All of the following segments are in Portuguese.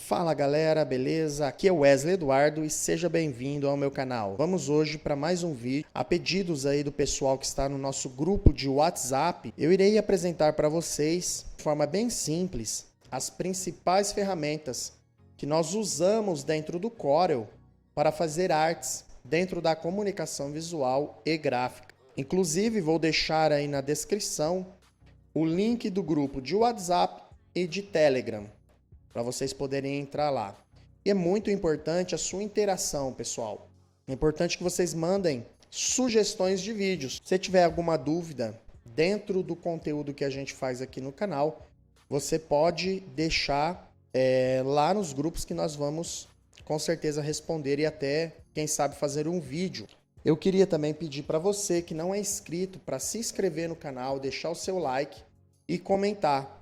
Fala galera, beleza? Aqui é o Wesley Eduardo e seja bem-vindo ao meu canal. Vamos hoje para mais um vídeo. A pedidos aí do pessoal que está no nosso grupo de WhatsApp, eu irei apresentar para vocês, de forma bem simples, as principais ferramentas que nós usamos dentro do Corel para fazer artes dentro da comunicação visual e gráfica. Inclusive, vou deixar aí na descrição o link do grupo de WhatsApp e de Telegram, para vocês poderem entrar lá. E é muito importante a sua interação, pessoal. É importante que vocês mandem sugestões de vídeos. Se tiver alguma dúvida dentro do conteúdo que a gente faz aqui no canal, você pode deixar lá nos grupos que nós vamos com certeza responder e até, quem sabe, fazer um vídeo. Eu queria também pedir para você que não é inscrito para se inscrever no canal, deixar o seu like e comentar.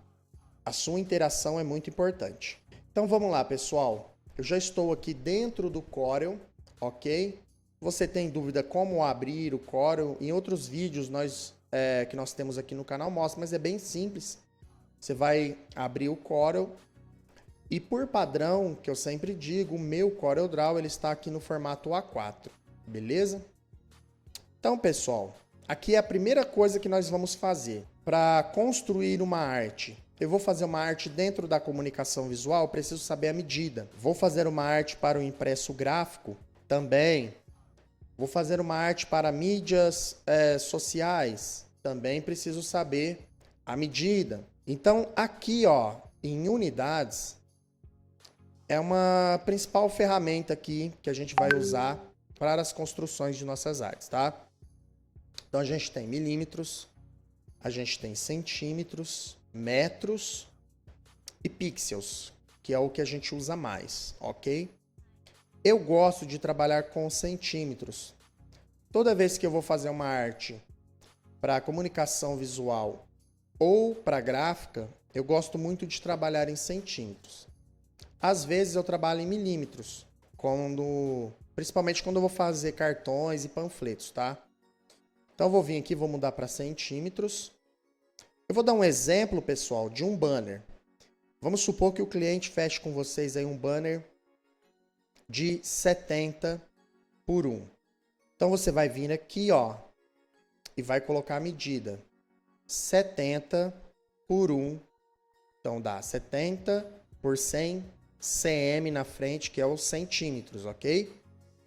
A sua interação é muito importante. Então vamos lá, pessoal. Eu já estou aqui dentro do Corel, ok? Você tem dúvida como abrir o Corel? Em outros vídeos que nós temos aqui no canal mostra, mas é bem simples. Você vai abrir o Corel e por padrão, que eu sempre digo, o meu CorelDRAW ele está aqui no formato A4, beleza? Então, pessoal, aqui é a primeira coisa que nós vamos fazer para construir uma arte. Eu vou fazer uma arte dentro da comunicação visual, preciso saber a medida. Vou fazer uma arte para o impresso gráfico também. Vou fazer uma arte para mídias sociais, também preciso saber a medida. Então, aqui, ó, em unidades, é uma principal ferramenta aqui que a gente vai usar para as construções de nossas artes, tá? Então, a gente tem milímetros, a gente tem centímetros, metros e pixels, que é o que a gente usa mais, ok? Eu gosto de trabalhar com centímetros. Toda vez que eu vou fazer uma arte para comunicação visual ou para gráfica, eu gosto muito de trabalhar em centímetros. Às vezes eu trabalho em milímetros, principalmente quando eu vou fazer cartões e panfletos, tá? Então eu vou vir aqui, vou mudar para centímetros. Eu vou dar um exemplo, pessoal, de um banner. Vamos supor que o cliente feche com vocês aí um banner de 70 por 1. Então você vai vir aqui, ó, e vai colocar a medida. 70 por 1. Então dá 70 por 100 cm na frente, que é os centímetros, ok?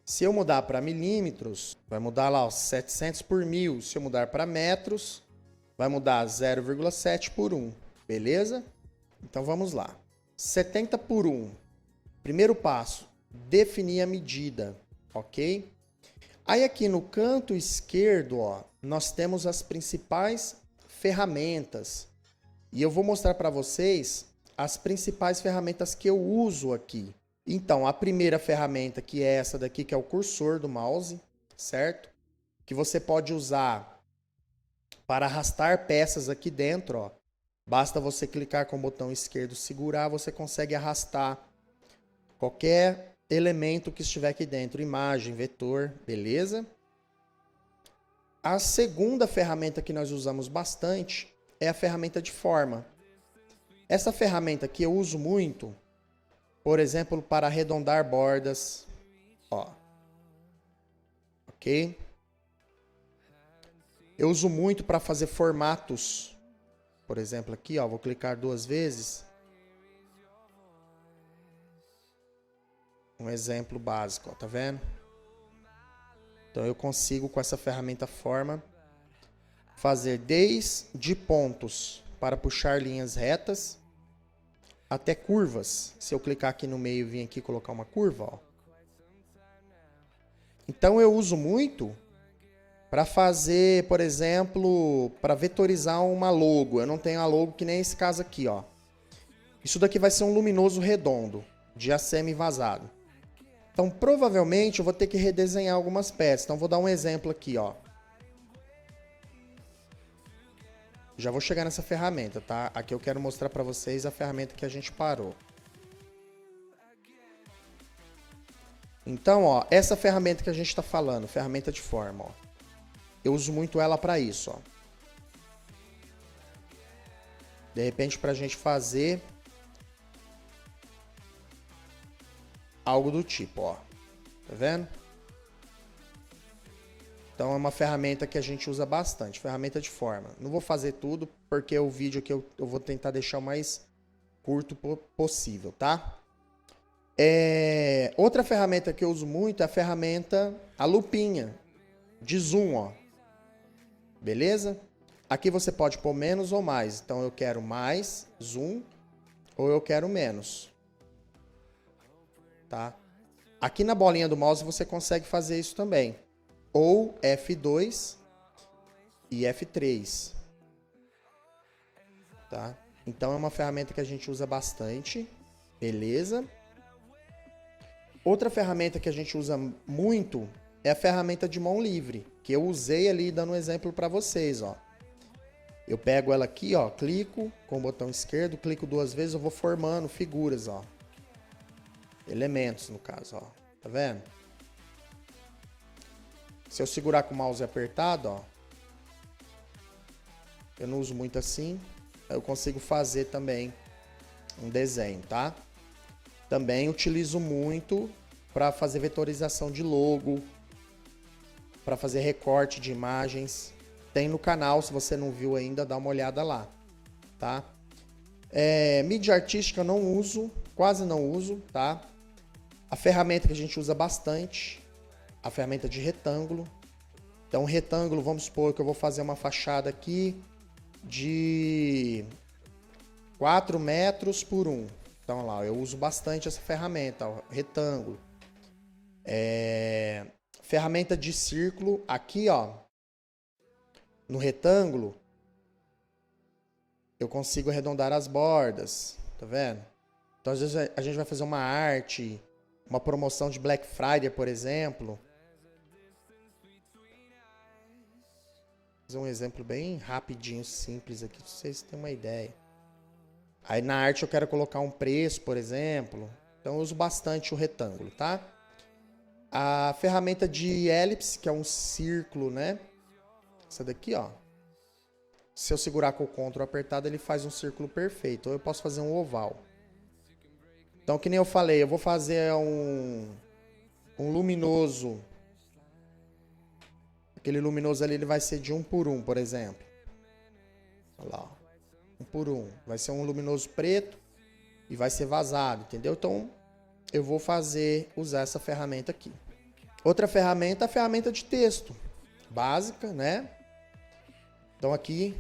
Se eu mudar para milímetros, vai mudar lá os 700 por 1000. Se eu mudar para metros, vai mudar 0,7 por 1, beleza? Então vamos lá. 70 por 1. Primeiro passo, definir a medida, ok? Aí aqui no canto esquerdo, ó, nós temos as principais ferramentas. E eu vou mostrar para vocês as principais ferramentas que eu uso aqui. Então, a primeira ferramenta, que é essa daqui, que é o cursor do mouse, certo? Que você pode usar para arrastar peças aqui dentro, ó. Basta você clicar com o botão esquerdo, segurar, você consegue arrastar qualquer elemento que estiver aqui dentro, imagem, vetor, beleza? A segunda ferramenta que nós usamos bastante é a ferramenta de forma. Essa ferramenta aqui eu uso muito, por exemplo, para arredondar bordas, ó. Ok? Eu uso muito para fazer formatos. Por exemplo, aqui, ó, vou clicar 2 vezes. Um exemplo básico, ó, tá vendo? Então eu consigo com essa ferramenta forma fazer desde pontos para puxar linhas retas até curvas. Se eu clicar aqui no meio e vir aqui colocar uma curva, ó. Então eu uso muito para fazer, por exemplo, para vetorizar uma logo. Eu não tenho a logo que nem esse caso aqui, ó. Isso daqui vai ser um luminoso redondo, de ACM vazado. Então, provavelmente, eu vou ter que redesenhar algumas peças. Então, vou dar um exemplo aqui, ó. Já vou chegar nessa ferramenta, tá? Aqui eu quero mostrar para vocês a ferramenta que a gente parou. Então, ó, essa ferramenta que a gente está falando, ferramenta de forma, ó. Eu uso muito ela para isso, ó. De repente, para a gente fazer algo do tipo, ó. Tá vendo? Então é uma ferramenta que a gente usa bastante, ferramenta de forma. Não vou fazer tudo, porque o vídeo aqui eu vou tentar deixar o mais curto possível, tá? Outra ferramenta que eu uso muito é a lupinha de zoom, ó. Beleza? Aqui você pode pôr menos ou mais. Então eu quero mais zoom ou eu quero menos. Tá? Aqui na bolinha do mouse você consegue fazer isso também. Ou F2 e F3. Tá? Então é uma ferramenta que a gente usa bastante. Beleza? Outra ferramenta que a gente usa muito é a ferramenta de mão livre, que eu usei ali dando um exemplo para vocês, ó. Eu pego ela aqui, ó, clico com o botão esquerdo, clico 2 vezes, eu vou formando figuras, ó. Elementos, no caso, ó. Tá vendo? Se eu segurar com o mouse apertado, ó, eu não uso muito assim, eu consigo fazer também um desenho, tá? Também utilizo muito para fazer vetorização de logo, para fazer recorte de imagens. Tem no canal, se você não viu ainda, dá uma olhada lá, tá? Mídia artística eu não uso, quase não uso, tá? A ferramenta que a gente usa bastante, a ferramenta de retângulo. Então, retângulo, vamos supor que eu vou fazer uma fachada aqui de 4 metros por 1. Então, lá, eu uso bastante essa ferramenta, ó, retângulo. Ferramenta de círculo, aqui, ó, no retângulo, eu consigo arredondar as bordas, tá vendo? Então, às vezes, a gente vai fazer uma arte, uma promoção de Black Friday, por exemplo. Vou fazer um exemplo bem rapidinho, simples aqui, pra vocês terem uma ideia. Aí na arte eu quero colocar um preço, por exemplo. Então eu uso bastante o retângulo, tá? A ferramenta de elipse, que é um círculo, né? Essa daqui, ó. Se eu segurar com o Ctrl apertado, ele faz um círculo perfeito. Ou eu posso fazer um oval. Então, que nem eu falei, eu vou fazer um luminoso. Aquele luminoso ali, ele vai ser de 1 por 1, por exemplo. Olha lá, ó. 1 por 1. Vai ser um luminoso preto e vai ser vazado, entendeu? Então, eu vou usar essa ferramenta aqui. Outra ferramenta é a ferramenta de texto. Básica, né? Então, aqui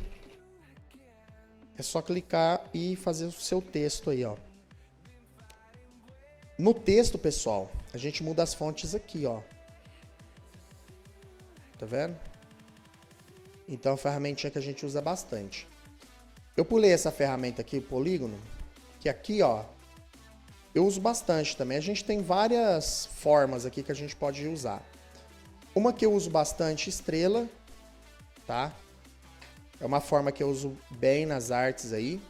é só clicar e fazer o seu texto aí, ó. No texto, pessoal, a gente muda as fontes aqui, ó. Tá vendo? Então, é uma ferramentinha que a gente usa bastante. Eu pulei essa ferramenta aqui, o polígono, que aqui, ó, eu uso bastante também. A gente tem várias formas aqui que a gente pode usar. Uma que eu uso bastante, estrela, tá? É uma forma que eu uso bem nas artes aí.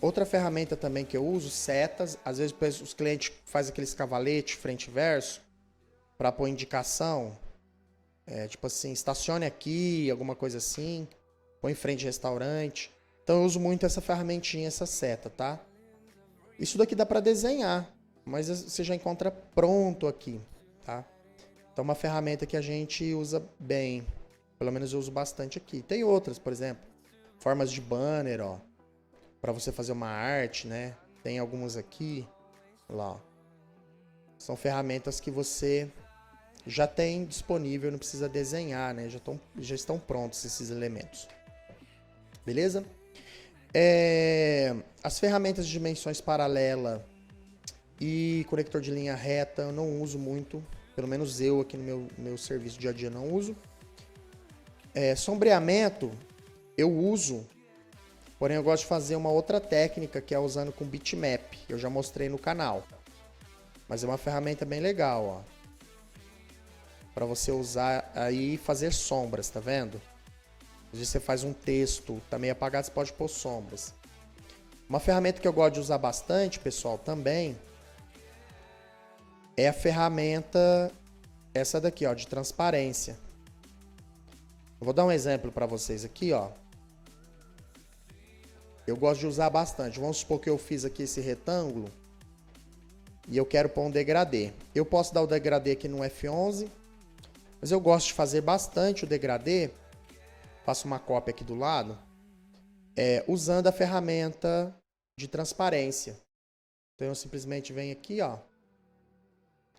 Outra ferramenta também que eu uso, setas. Às vezes os clientes fazem aqueles cavaletes frente e verso para pôr indicação. Tipo assim, estacione aqui, alguma coisa assim. Põe em frente de restaurante. Então eu uso muito essa ferramentinha, essa seta, tá? Isso daqui dá para desenhar, mas você já encontra pronto aqui, tá? Então é uma ferramenta que a gente usa bem. Pelo menos eu uso bastante aqui. Tem outras, por exemplo, formas de banner, ó, para você fazer uma arte, né? Tem algumas aqui, lá, ó. São ferramentas que você já tem disponível, não precisa desenhar, né? Já estão prontos esses elementos. Beleza? As ferramentas de dimensões paralela e conector de linha reta eu não uso muito. Pelo menos eu aqui no meu serviço dia a dia não uso. Sombreamento eu uso, porém eu gosto de fazer uma outra técnica que é usando com bitmap. Eu já mostrei no canal. Mas é uma ferramenta bem legal, ó. Para você usar aí e fazer sombras, tá vendo? Às vezes você faz um texto, tá meio apagado, você pode pôr sombras. Uma ferramenta que eu gosto de usar bastante, pessoal, também, é a ferramenta, essa daqui, ó, de transparência. Eu vou dar um exemplo para vocês aqui, ó. Eu gosto de usar bastante. Vamos supor que eu fiz aqui esse retângulo. e eu quero pôr um degradê. Eu posso dar o degradê aqui no F11, mas eu gosto de fazer bastante o degradê. Faço uma cópia aqui do lado, usando a ferramenta de transparência. Então eu simplesmente venho aqui, ó.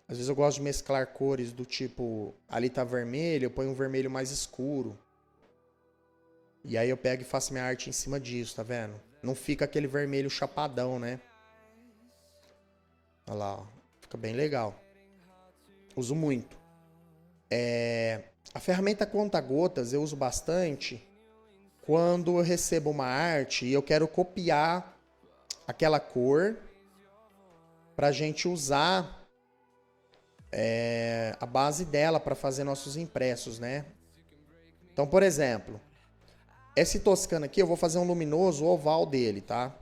Às vezes eu gosto de mesclar cores do tipo, ali tá vermelho, eu ponho um vermelho mais escuro. E aí eu pego e faço minha arte em cima disso, tá vendo? Não fica aquele vermelho chapadão, né? Olha lá, ó. Fica bem legal. Uso muito. A ferramenta conta-gotas eu uso bastante quando eu recebo uma arte e eu quero copiar aquela cor pra gente usar a base dela para fazer nossos impressos, né? Então, por exemplo, esse Toscana aqui eu vou fazer um luminoso oval dele, tá?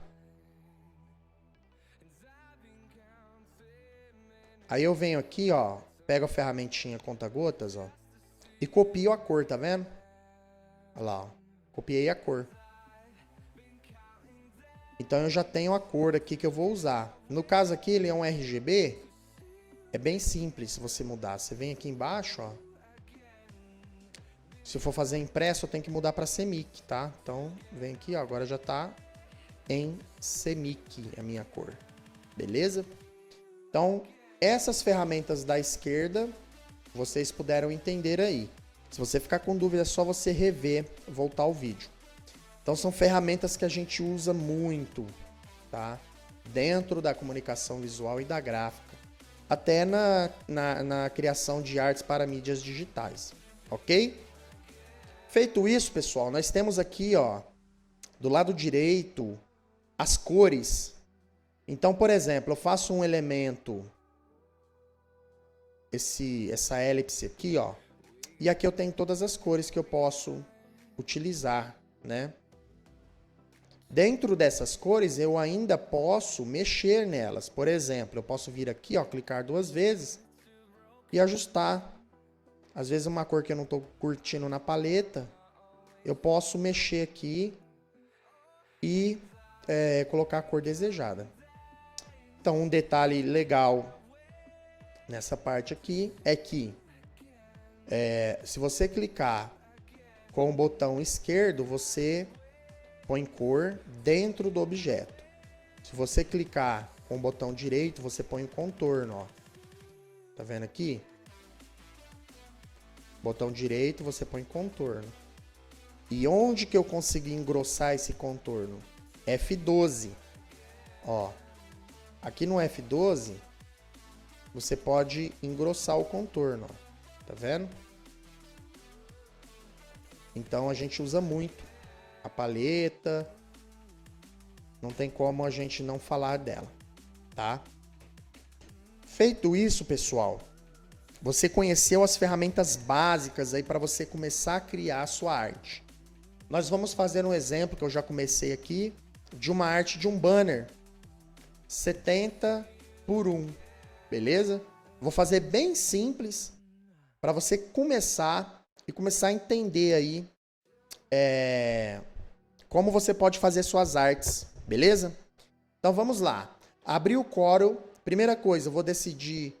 Aí eu venho aqui, ó, pego a ferramentinha conta-gotas, ó, e copio a cor, tá vendo? Olha lá, ó, copiei a cor. Então eu já tenho a cor aqui que eu vou usar. No caso aqui, ele é um RGB, é bem simples você mudar. Você vem aqui embaixo, ó. Se eu for fazer impresso, eu tenho que mudar para CMYK, tá? Então, vem aqui, ó, agora já tá em CMYK a minha cor. Beleza? Então, essas ferramentas da esquerda, vocês puderam entender aí. Se você ficar com dúvida, é só você rever, voltar ao vídeo. Então, são ferramentas que a gente usa muito, tá? Dentro da comunicação visual e da gráfica. Até na criação de artes para mídias digitais, ok? Feito isso, pessoal, nós temos aqui, ó, do lado direito, as cores. Então, por exemplo, eu faço um elemento, essa elipse aqui, ó, e aqui eu tenho todas as cores que eu posso utilizar, né? Dentro dessas cores, eu ainda posso mexer nelas. Por exemplo, eu posso vir aqui, ó, clicar 2 vezes e ajustar. Às vezes uma cor que eu não estou curtindo na paleta, eu posso mexer aqui e colocar a cor desejada. Então, um detalhe legal nessa parte aqui é que se você clicar com o botão esquerdo, você põe cor dentro do objeto. Se você clicar com o botão direito, você põe o contorno, ó. Tá vendo aqui? Botão direito, você põe contorno. E onde que eu consigo engrossar esse contorno? F12. Ó. Aqui no F12, você pode engrossar o contorno, ó. Tá vendo? Então a gente usa muito a paleta, não tem como a gente não falar dela, tá? Feito isso, pessoal, você conheceu as ferramentas básicas aí para você começar a criar a sua arte. Nós vamos fazer um exemplo que eu já comecei aqui de uma arte de um banner 70 por 1, beleza? Vou fazer bem simples para você começar a entender aí como você pode fazer suas artes, beleza? Então vamos lá. Abri o Corel. Primeira coisa, eu vou decidir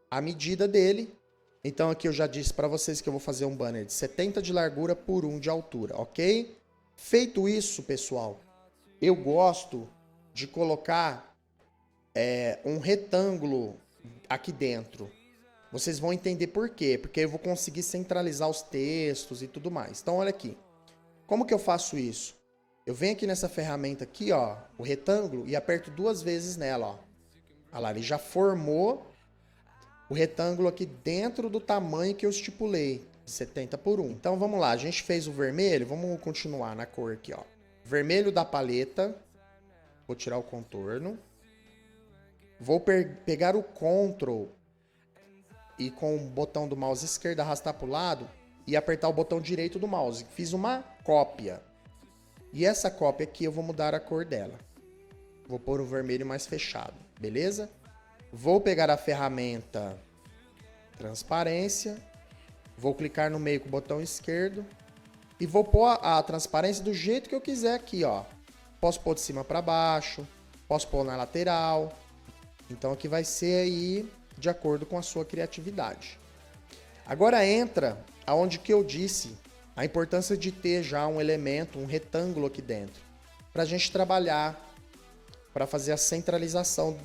a medida dele. Então aqui eu já disse para vocês que eu vou fazer um banner de 70 de largura por 1 de altura, ok? Feito isso, pessoal, eu gosto de colocar um retângulo aqui dentro. Vocês vão entender por quê. Porque eu vou conseguir centralizar os textos e tudo mais. Então olha aqui. Como que eu faço isso? Eu venho aqui nessa ferramenta aqui, ó, o retângulo, e aperto 2 vezes nela, ó. Olha lá, ele já formou o retângulo aqui dentro do tamanho que eu estipulei, 70 por 1. Então vamos lá, a gente fez o vermelho, vamos continuar na cor aqui, ó. Vermelho da paleta, vou tirar o contorno. Vou pegar o Ctrl e com o botão do mouse esquerdo arrastar para o lado e apertar o botão direito do mouse. Fiz uma cópia. E essa cópia aqui eu vou mudar a cor dela. Vou pôr o vermelho mais fechado, beleza? Vou pegar a ferramenta transparência, vou clicar no meio com o botão esquerdo e vou pôr a transparência do jeito que eu quiser aqui, ó. Posso pôr de cima para baixo, posso pôr na lateral. Então aqui vai ser aí de acordo com a sua criatividade. Agora entra aonde que eu disse a importância de ter já um elemento, um retângulo aqui dentro, para a gente trabalhar, para fazer a centralização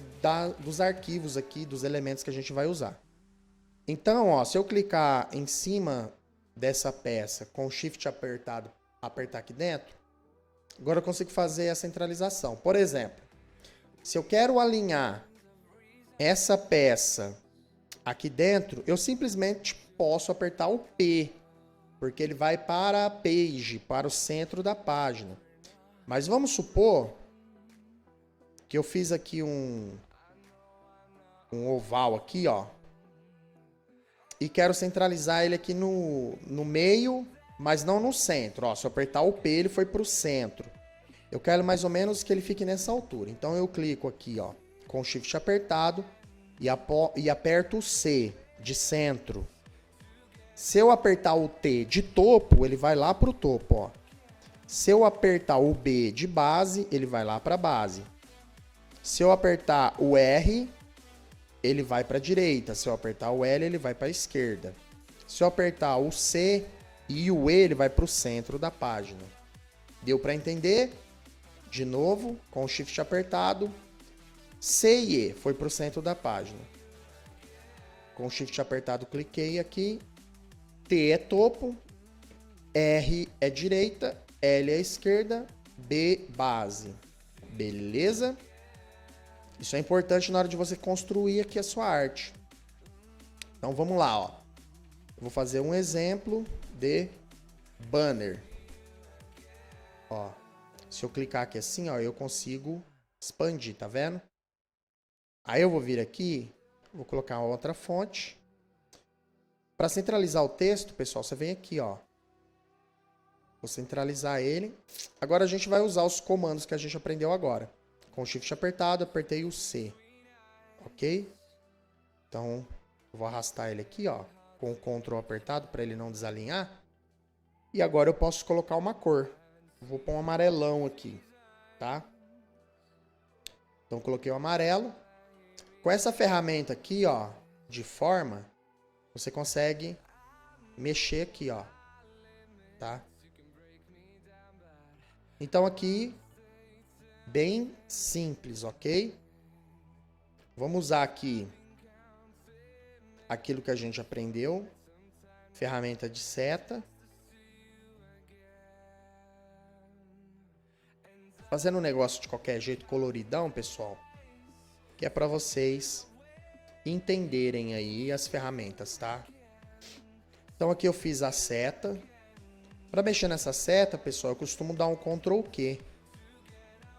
dos arquivos aqui, dos elementos que a gente vai usar. Então, ó, se eu clicar em cima dessa peça com o Shift apertado, apertar aqui dentro, agora eu consigo fazer a centralização. Por exemplo, se eu quero alinhar essa peça aqui dentro, eu simplesmente posso apertar o P, porque ele vai para a page, para o centro da página. Mas vamos supor que eu fiz aqui um oval aqui, ó, e quero centralizar ele aqui no meio, mas não no centro. Ó, se eu apertar o P, ele foi para o centro. Eu quero mais ou menos que ele fique nessa altura. Então eu clico aqui, ó, com o Shift apertado e aperto o C de centro. Se eu apertar o T de topo, ele vai lá para o topo, ó. Se eu apertar o B de base, ele vai lá para a base. Se eu apertar o R, ele vai para a direita. Se eu apertar o L, ele vai para a esquerda. Se eu apertar o C e o E, ele vai para o centro da página. Deu para entender? De novo, com o Shift apertado, C e E foi para o centro da página. Com o Shift apertado, cliquei aqui. T é topo, R é direita, L é esquerda, B base. Beleza? Isso é importante na hora de você construir aqui a sua arte. Então vamos lá, ó. Eu vou fazer um exemplo de banner. Ó, se eu clicar aqui assim, ó, eu consigo expandir, tá vendo? Aí eu vou vir aqui, vou colocar outra fonte. Para centralizar o texto, pessoal, você vem aqui, ó. Vou centralizar ele. Agora a gente vai usar os comandos que a gente aprendeu agora. Com o Shift apertado, apertei o C. Ok? Então, eu vou arrastar ele aqui, ó, com o Ctrl apertado para ele não desalinhar. E agora eu posso colocar uma cor. Vou pôr um amarelão aqui, tá? Então, coloquei o amarelo. Com essa ferramenta aqui, ó, de forma, você consegue mexer aqui, ó, tá? Então aqui, bem simples, ok? Vamos usar aqui aquilo que a gente aprendeu, ferramenta de seta. Fazendo um negócio de qualquer jeito, coloridão, pessoal, que é para vocês entenderem aí as ferramentas, tá? Então aqui eu fiz a seta. Para mexer nessa seta, pessoal, eu costumo dar um Ctrl Q,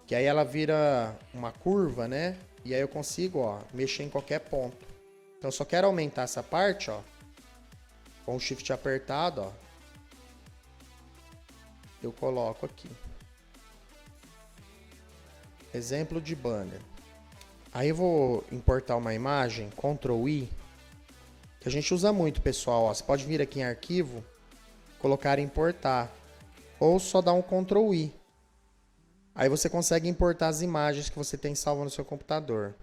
que aí ela vira uma curva, né? E aí eu consigo, ó, mexer em qualquer ponto. Então eu só quero aumentar essa parte, ó, com o Shift apertado, ó. Eu coloco aqui. Exemplo de banner. Aí eu vou importar uma imagem, Ctrl I, que a gente usa muito, pessoal. Ó, você pode vir aqui em arquivo, colocar em importar, ou só dar um Ctrl I. Aí você consegue importar as imagens que você tem salvo no seu computador.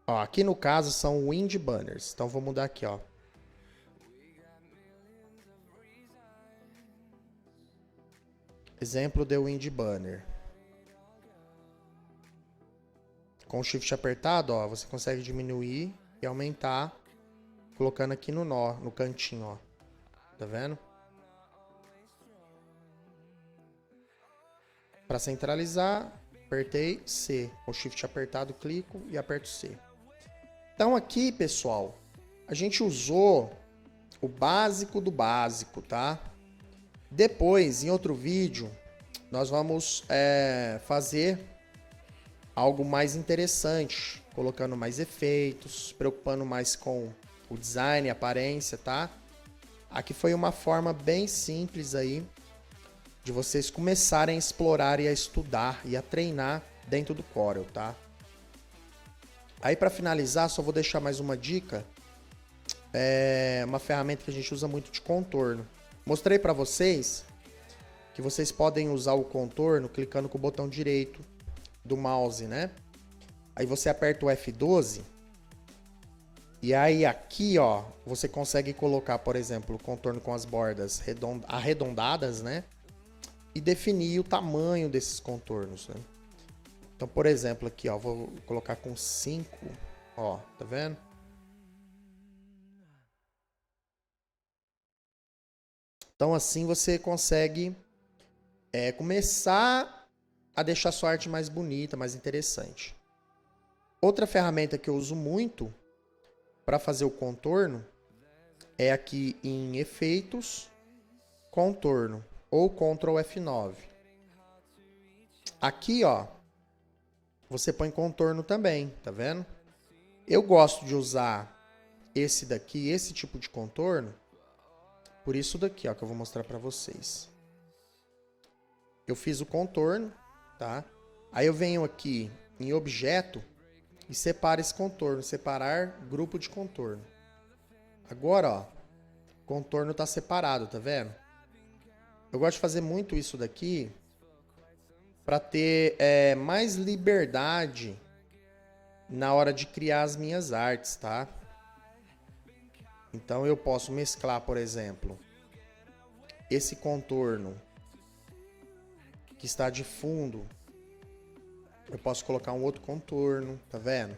Ó, aqui no caso são Wind Banners, então vou mudar aqui, ó. Exemplo de Wind Banner. Com o Shift apertado, ó, você consegue diminuir e aumentar, colocando aqui no nó, no cantinho, ó. Tá vendo? Para centralizar, apertei C. Com o Shift apertado, clico e aperto C. Então aqui, pessoal, a gente usou o básico do básico, tá? Depois, em outro vídeo, nós vamos fazer algo mais interessante, colocando mais efeitos, preocupando mais com o design, a aparência, tá? Aqui foi uma forma bem simples aí de vocês começarem a explorar e a estudar e a treinar dentro do Corel, tá? Aí para finalizar, só vou deixar mais uma dica, uma ferramenta que a gente usa muito de contorno. Mostrei para vocês que vocês podem usar o contorno clicando com o botão direito do mouse, né? Aí você aperta o F12 e aí aqui, ó, você consegue colocar, por exemplo, o contorno com as bordas arredondadas, né? E definir o tamanho desses contornos, né? Então, por exemplo, aqui, ó, vou colocar com 5, ó, tá vendo? Então, assim você consegue começar a deixar sua arte mais bonita, mais interessante. Outra ferramenta que eu uso muito para fazer o contorno é aqui em Efeitos, Contorno, ou Ctrl F9. Aqui, ó, você põe contorno também, tá vendo? Eu gosto de usar esse daqui, esse tipo de contorno, por isso daqui, ó, que eu vou mostrar para vocês. Eu fiz o contorno, tá? Aí eu venho aqui em Objeto e separo esse contorno, separar grupo de contorno. Agora, ó, o contorno tá separado, tá vendo? Eu gosto de fazer muito isso daqui para ter mais liberdade na hora de criar as minhas artes, tá? Então eu posso mesclar, por exemplo, esse contorno que está de fundo. Eu posso colocar um outro contorno, tá vendo?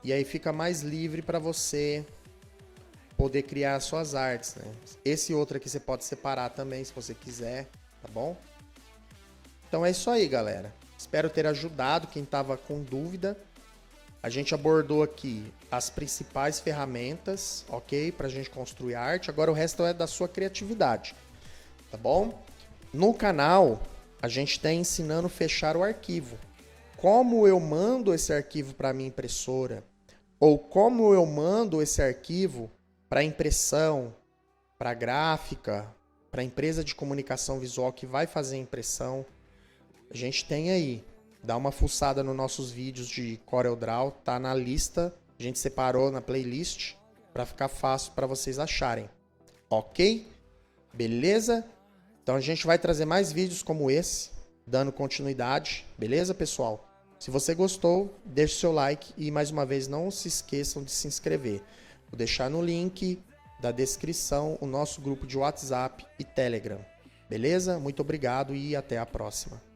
E aí fica mais livre para você poder criar suas artes, né? Esse outro aqui você pode separar também, se você quiser, tá bom? Então é isso aí, galera. Espero ter ajudado quem estava com dúvida. A gente abordou aqui as principais ferramentas, ok? Pra gente construir arte. Agora o resto é da sua criatividade, tá bom? No canal, a gente está ensinando a fechar o arquivo. Como eu mando esse arquivo para minha impressora, ou como eu mando esse arquivo para impressão, para gráfica, para empresa de comunicação visual que vai fazer a impressão, a gente tem aí. Dá uma fuçada nos nossos vídeos de CorelDRAW, tá na lista, a gente separou na playlist para ficar fácil para vocês acharem. Ok? Beleza? Então a gente vai trazer mais vídeos como esse, dando continuidade. Beleza, pessoal? Se você gostou, deixe seu like e mais uma vez não se esqueçam de se inscrever. Vou deixar no link da descrição o nosso grupo de WhatsApp e Telegram. Beleza? Muito obrigado e até a próxima.